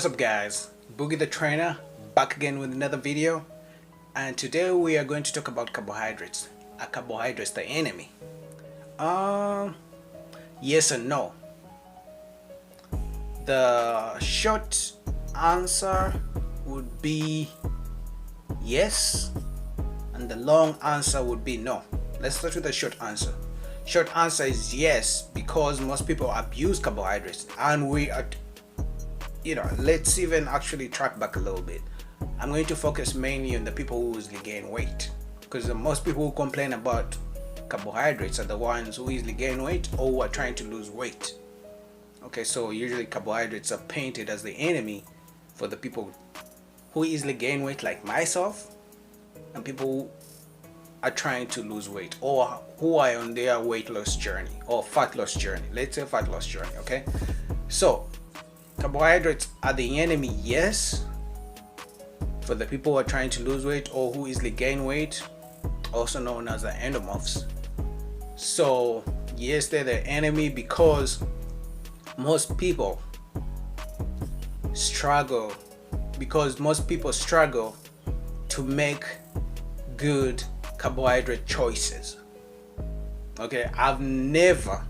What's up guys, Boogie the Trainer back again with another video, and today we are going to talk about carbohydrates. Are carbohydrates the enemy? Yes and no. The short answer would be yes, and the long answer would be no. Let's start with the short answer. Short answer is yes, because most people abuse carbohydrates, and we are, let's even actually track back a little bit. I'm going to focus mainly on the people who easily gain weight, because most people who complain about carbohydrates are the ones who easily gain weight or who are trying to lose weight. Okay, so usually carbohydrates are painted as the enemy for the people who easily gain weight, like myself, and people who are trying to lose weight or who are on their weight loss journey or fat loss journey. Let's say fat loss journey. Okay, so carbohydrates are the enemy, yes, for the people who are trying to lose weight or who easily gain weight, also known as the endomorphs. So yes, they're the enemy because most people struggle to make good carbohydrate choices. Okay, I've never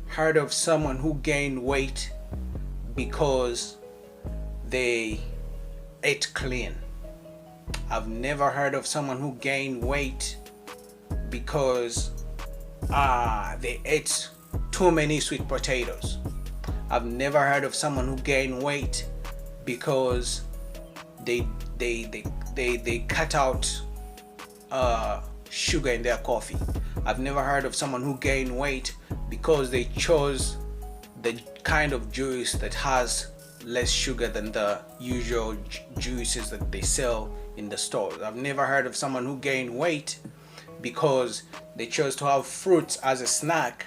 heard of someone who gained weight because they ate clean. I've never heard of someone who gained weight because they ate too many sweet potatoes. I've never heard of someone who gained weight because they cut out sugar in their coffee. I've never heard of someone who gained weight because they chose the kind of juice that has less sugar than the usual juices that they sell in the stores. I've never heard of someone who gained weight because they chose to have fruits as a snack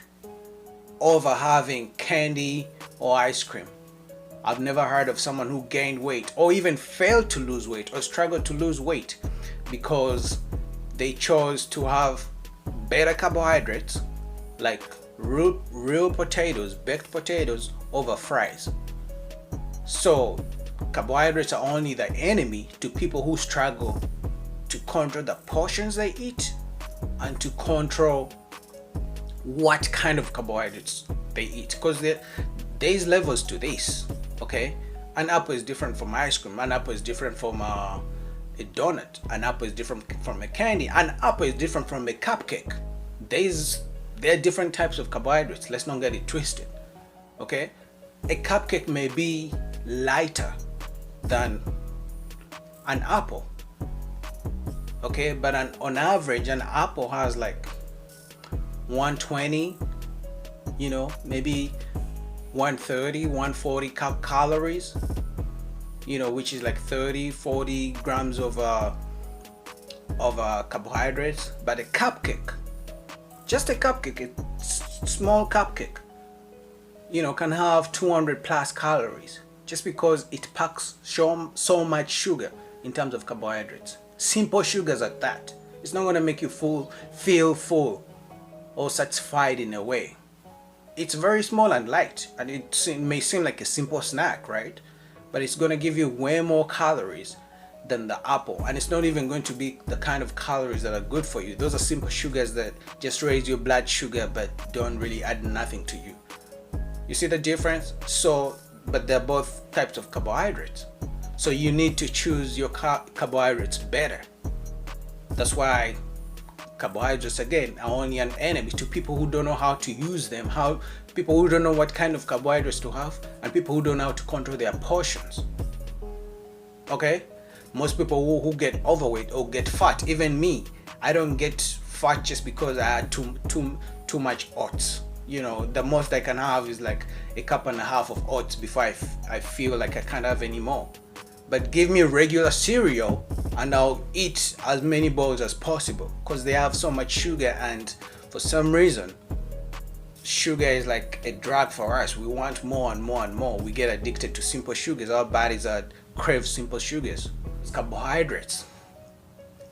over having candy or ice cream. I've never heard of someone who gained weight or even failed to lose weight or struggled to lose weight because they chose to have better carbohydrates like real potatoes, baked potatoes, over fries. So carbohydrates are only the enemy to people who struggle to control the portions they eat and to control what kind of carbohydrates they eat, because there's levels to this. Okay, an apple is different from ice cream, an apple is different from a donut, an apple is different from a candy, an apple is different from a cupcake. There are different types of carbohydrates, let's not get it twisted. Okay, a cupcake may be lighter than an apple. Okay, but on average an apple has like 120, maybe 130, 140 calories, which is like 30-40 grams of carbohydrates. But a cupcake, just a cupcake, a small cupcake, can have 200 plus calories, just because it packs so much sugar in terms of carbohydrates. Simple sugars at that. It's not going to make you feel full or satisfied in a way. It's very small and light, and it may seem like a simple snack, right? But it's going to give you way more calories than the apple, and it's not even going to be the kind of calories that are good for you. Those are simple sugars that just raise your blood sugar but don't really add nothing to you. You see the difference? So, but they're both types of carbohydrates, so you need to choose your carbohydrates better. That's why carbohydrates, again, are only an enemy to people who don't know how to use them, people who don't know what kind of carbohydrates to have, and people who don't know how to control their portions. Okay, most people who get overweight or get fat, even me, I don't get fat just because I had too much oats. The most I can have is like a cup and a half of oats before I feel like I can't have any more. But give me regular cereal and I'll eat as many bowls as possible, because they have so much sugar, and for some reason sugar is like a drug for us. We want more and more and more. We get addicted to simple sugars. Our bodies crave simple sugars. Carbohydrates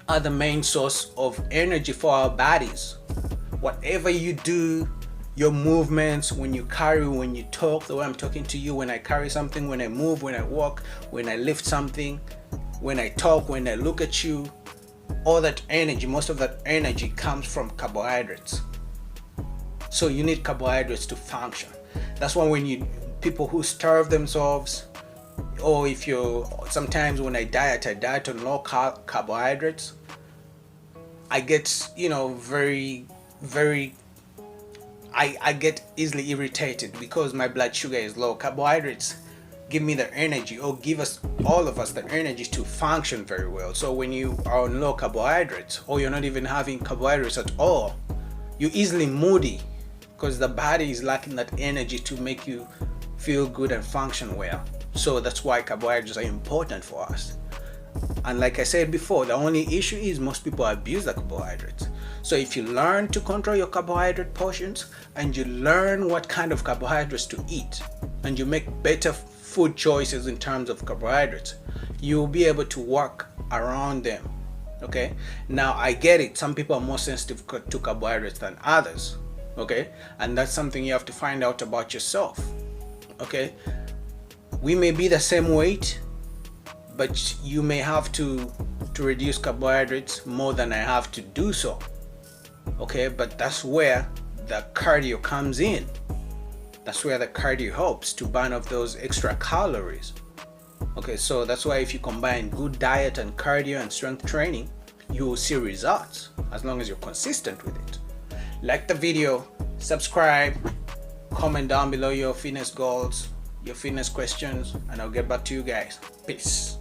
are the main source of energy for our bodies. Whatever you do your movements, when you carry, when you talk, the way I'm talking to you, when I carry something, when I move, when I walk, when I lift something, when I talk, when I look at you, all that energy, most of that energy comes from carbohydrates. So you need carbohydrates to function. That's why when people who starve themselves, or if you, sometimes when I diet on low carbohydrates, I get, I get easily irritated because my blood sugar is low. Carbohydrates give me the energy, or give us, all of us, the energy to function very well. So when you are on low carbohydrates, or you're not even having carbohydrates at all, you're easily moody because the body is lacking that energy to make you feel good and function well. So that's why carbohydrates are important for us. And like I said before, the only issue is most people abuse the carbohydrates. So if you learn to control your carbohydrate portions, and you learn what kind of carbohydrates to eat, and you make better food choices in terms of carbohydrates, you'll be able to work around them. Okay, now I get it, some people are more sensitive to carbohydrates than others. Okay, and that's something you have to find out about yourself. Okay, we may be the same weight, but you may have to reduce carbohydrates more than I have to do so. Okay, but that's where the cardio comes in. That's where the cardio helps to burn off those extra calories. Okay, so that's why if you combine good diet and cardio and strength training, you will see results as long as you're consistent with it. Like the video, subscribe, comment down below your fitness goals, your fitness questions, and I'll get back to you guys. Peace.